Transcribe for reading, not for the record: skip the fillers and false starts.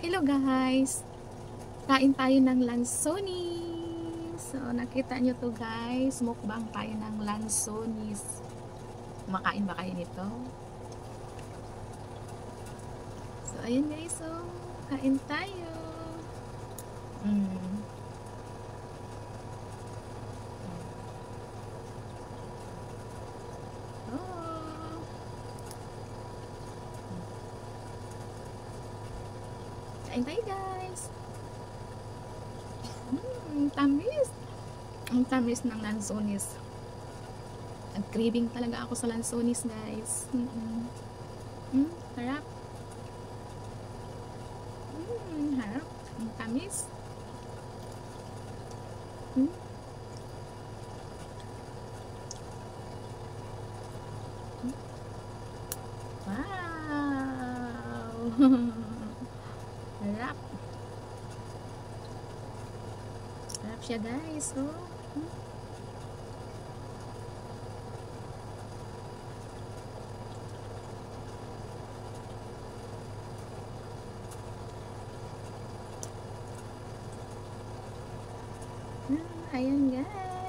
Hello guys! Kain tayo ng lansonis. So, nakita nyo to guys. Mukbang tayo ng lansonis. Kumakain ba kayo nito? So, ayun guys. So, kain tayo. Oh. Kain tayo guys. Tamis. Ang tamis ng lansonis. Nag-craving talaga ako sa lansonis guys. Harap. Harap. Ang tamis. Wow. Harap. Harap siya guys. Oh. Ayan guys.